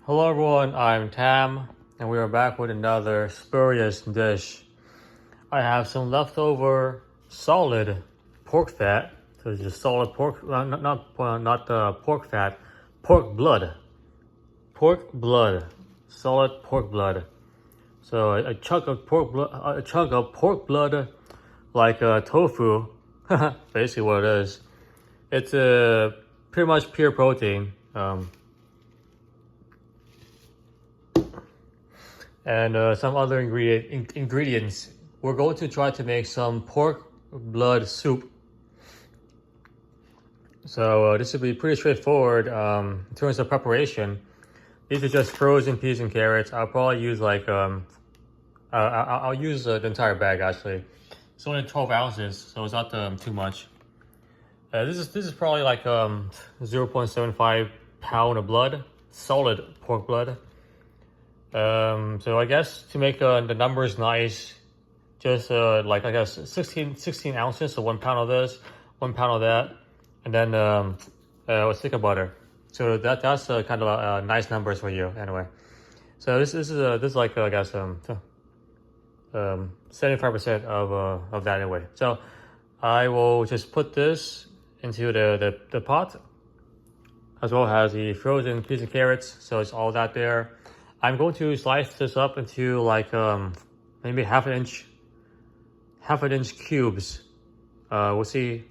Hello everyone, I'm Tam, and we are back with another spurious dish. I have some leftover solid pork fat. So it's just solid pork, not pork fat, pork blood. Pork blood, solid pork blood. So a chunk of pork blood, like tofu. Basically, what it is. It's pretty much pure protein. And some other ingredients. We're going to try to make some pork blood soup. So this will be pretty straightforward in terms of preparation. These are just frozen peas and carrots. I'll probably use like I'll use the entire bag actually. It's only 12 ounces, so it's not too much. This is probably like 0.75 pound of blood, solid pork blood. So I guess to make the numbers nice, just like I guess 16 ounces, so 1 pound of this, 1 pound of that, and then a stick of butter. So that's kind of nice numbers for you anyway. So this is like I guess 75% of that anyway. So I will just put this into the pot, as well as the frozen peas and carrots. So it's all that there. I'm going to slice this up into like maybe half an inch cubes. We'll see.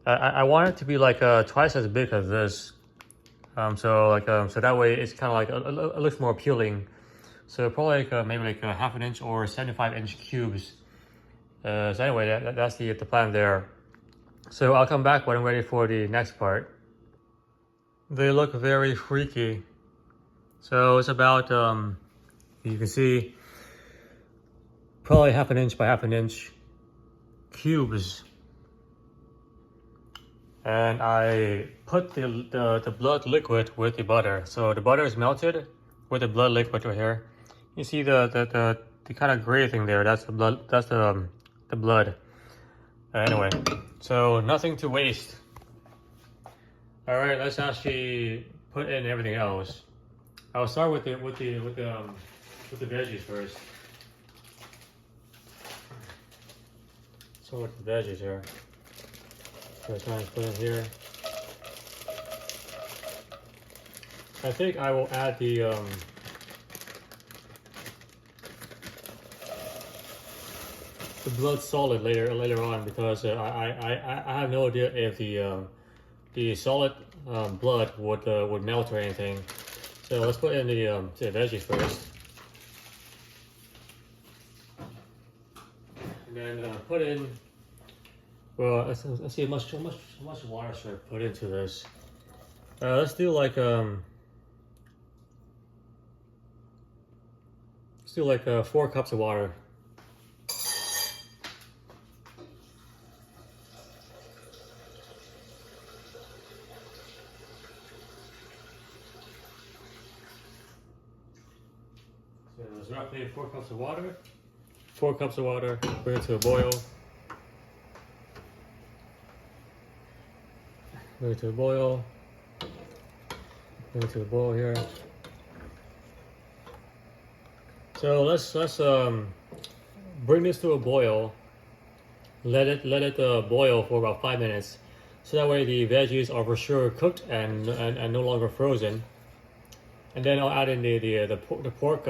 I want it to be like twice as big as this. So that way it's kind of like it looks more appealing. So probably like maybe like a half an inch or 75-inch cubes. So anyway, that's the plan there. So I'll come back when I'm ready for the next part. They look very freaky. So it's about, you can see, probably half an inch by half an inch cubes. And I put the blood liquid with the butter. So the butter is melted with the blood liquid right here. You see the kind of gray thing there, that's the blood, that's the blood. Anyway, so nothing to waste. All right, let's actually put in everything else. I'll start with the veggies first. So with the veggies here. So try and put it here. I think I will add the blood solid later on, because I have no idea if the solid blood would melt or anything. So let's put in the veggies first, and then put in. Well, let's see how much water should I put into this. Let's do like 4 cups of water. So it's roughly 4 cups of water. 4 cups of water, bring it to a boil. Bring it to a boil. Bring it to a boil here. So let's bring this to a boil. Let it boil for about 5 minutes. So that way the veggies are for sure cooked and no longer frozen. And then I'll add in the pork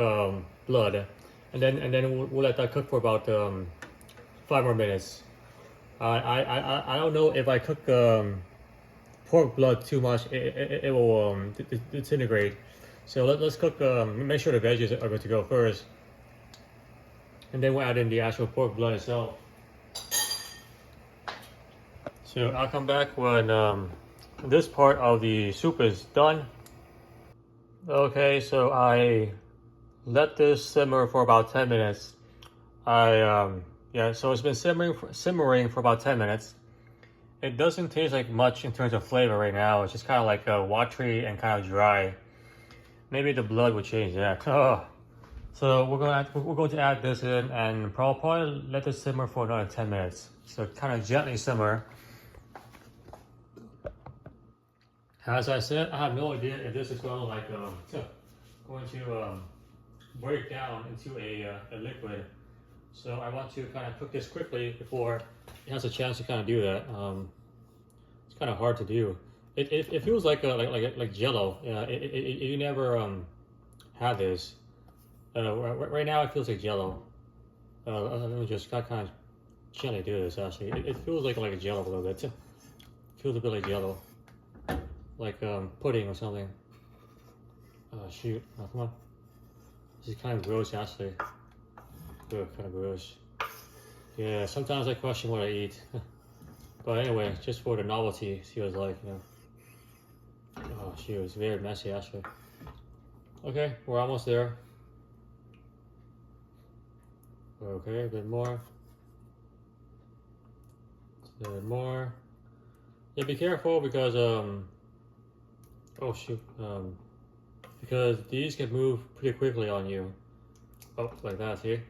blood, and then we'll let that cook for about 5 more minutes. I don't know if I cook pork blood too much, it will disintegrate. So let's cook. Make sure the veggies are good to go first, and then we'll add in the actual pork blood itself. So I'll come back when this part of the soup is done. Okay, so I let this simmer for about 10 minutes. Yeah, so it's been simmering for about 10 minutes. It doesn't taste like much in terms of flavor right now. It's just kind of like watery and kind of dry. Maybe the blood would change that. Oh. So we're going to add this in and probably let this simmer for another 10 minutes. So kind of gently simmer. As I said, I have no idea if this is going to like going to break down into a liquid. So I want to kind of cook this quickly before it has a chance to kind of do that. It's kind of hard to do. It feels like Jello. You never had this. Right now it feels like Jello. Let me just kind of gently do this. Actually, it feels like a Jello a little bit. It feels a bit like Jello, like pudding or something. Oh shoot! Oh, come on. This is kind of gross, actually. Ugh, kind of gross. Yeah, sometimes I question what I eat. But anyway, just for the novelty, see what it's like, you know. Oh, shoot, it's very messy, actually. Okay, we're almost there. Okay, a bit more. A bit more. Yeah, be careful because, oh shoot, because these can move pretty quickly on you. Oh, like that, see?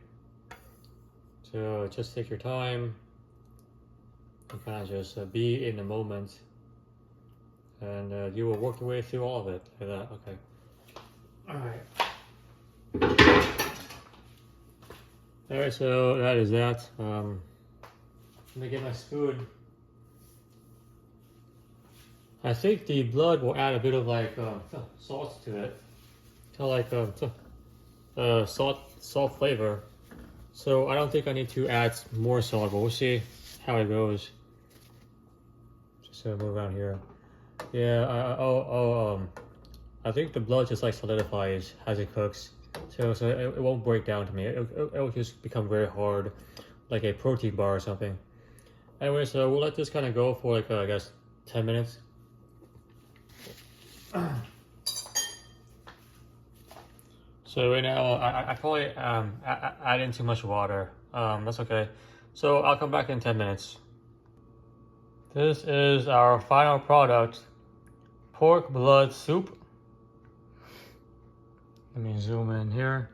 So just take your time and kind of just be in the moment, and you will work your way through all of it like that. Okay. All right. All right. So that is that. Let me get my spoon. I think the blood will add a bit of like salt to it, kind of like salt flavor. So I don't think I need to add more salt, but we'll see how it goes. Just move around here. Yeah. I think the blood just like solidifies as it cooks, so it won't break down to me. It will just become very hard, like a protein bar or something. Anyway, so we'll let this kind of go for like I guess 10 minutes. So right now, I probably add in too much water. That's okay. So I'll come back in 10 minutes. This is our final product, pork blood soup. Let me zoom in here.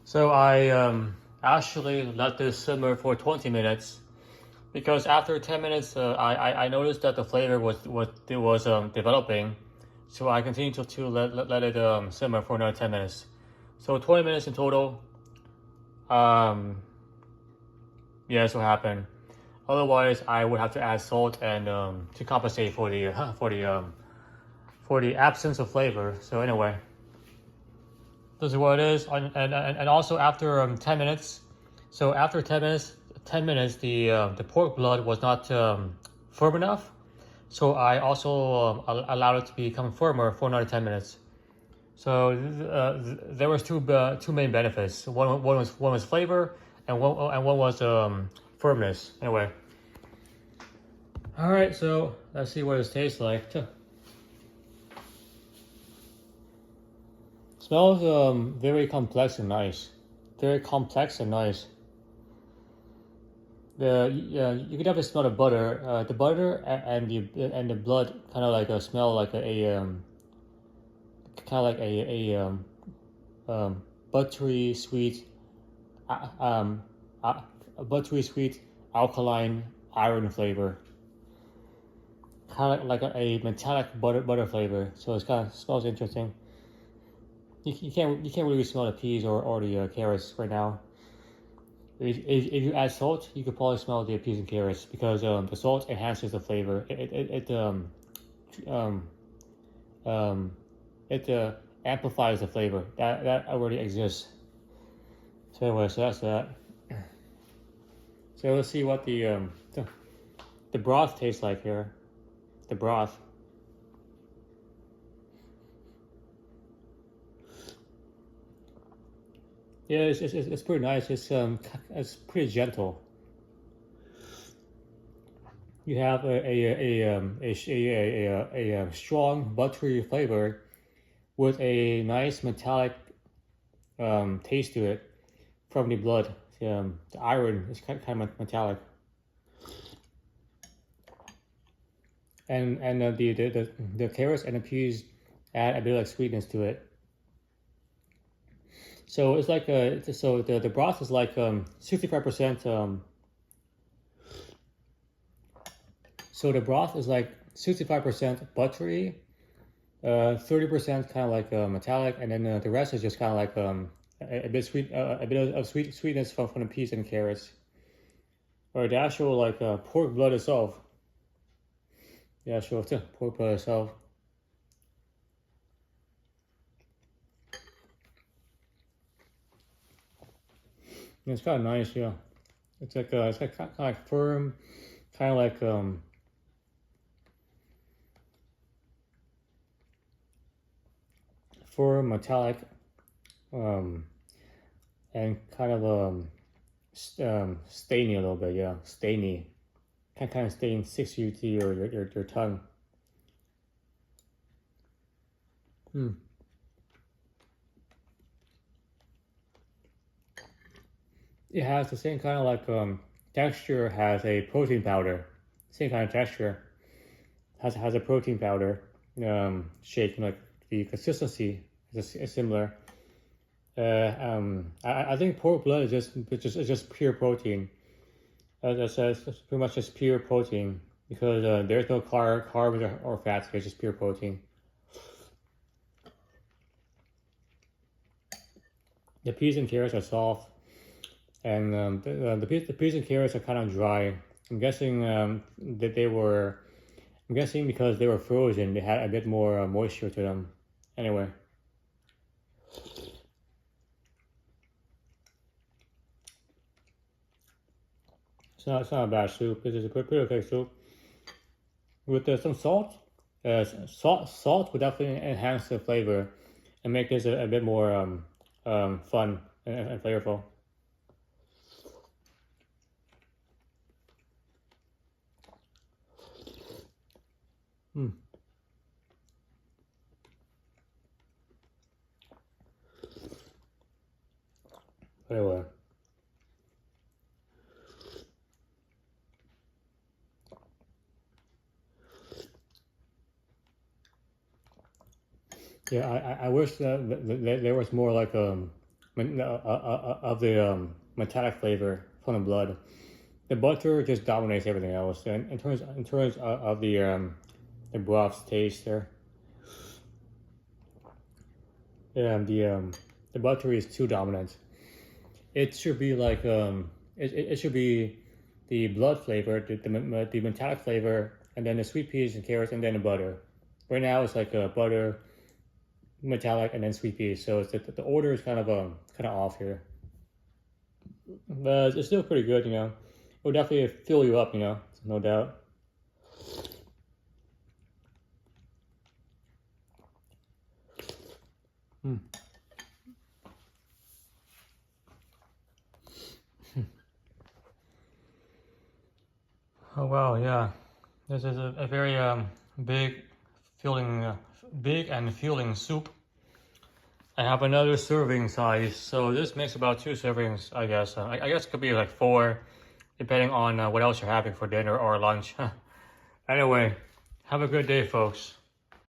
So I actually let this simmer for 20 minutes. Because after 10 minutes, I noticed that the flavor was developing, so I continued to let it simmer for another 10 minutes. So 20 minutes in total. Yeah, that's what happened. Otherwise, I would have to add salt and to compensate for the absence of flavor. So anyway, this is what it is. And also after 10 minutes. So after 10 minutes, the pork blood was not firm enough, so I also allowed it to become firmer for another 10 minutes. So there was two main benefits. One was flavor, and one was firmness. Anyway, all right. So let's see what it tastes like. Smells very complex and nice. Very complex and nice. You can definitely smell the butter. The butter and the blood kind of like smell like a buttery sweet, buttery sweet alkaline iron flavor. Kind of like a metallic butter flavor. So it's kind of smells interesting. You can't really smell the peas or the carrots right now. If you add salt, you could probably smell the peas and carrots because the salt enhances the flavor. It amplifies the flavor that already exists. So anyway, so that's that. So let's see what the broth tastes like here. The broth. Yeah, it's pretty nice. It's pretty gentle. You have a strong buttery flavor with a nice metallic taste to it from the blood. The iron is kind of metallic, and the carrots and the peas add a bit of sweetness to it. So it's like so the broth is like 65% So the broth is like 65% buttery, 30% kind of like metallic, and then the rest is just kind of like a bit sweet, a bit of sweetness from the peas and carrots, or the actual like pork blood itself. The actual pork blood itself. And it's kind of nice, yeah. It's like kind of like firm, kind of like firm, metallic, and kind of stainy a little bit, yeah, stainy. Kind of stain sticks you to your tongue. It has the same kind of like texture as a protein powder. Same kind of texture. Has a protein powder shape, like the consistency is similar. I think pork blood is just pure protein. As I said, it's pretty much just pure protein because there's no carbs or fats. It's just pure protein. The peas and carrots are soft, and the peas and carrots are kind of dry. I'm guessing that they were. I'm guessing because they were frozen, they had a bit more moisture to them. Anyway. It's not a bad soup. This is a pretty okay soup. With some salt. Salt would definitely enhance the flavor and make this a bit more fun and flavorful. Anyway. Yeah, I wish that there was more like of the metallic flavor from the blood. The butter just dominates everything else. And in terms of the broth's taste there, yeah, the butter is too dominant. It should be like it should be the blood flavor, the metallic flavor, and then the sweet peas and carrots, and then the butter. Right now it's like butter, metallic, and then sweet peas. So it's the order is kind of off here, but it's still pretty good. You know, it will definitely fill you up. You know, no doubt. Oh wow, yeah, this is a very big, big and filling soup. I have another serving size, so this makes about 2 servings, I guess. I guess it could be like 4, depending on what else you're having for dinner or lunch. Anyway, have a good day, folks.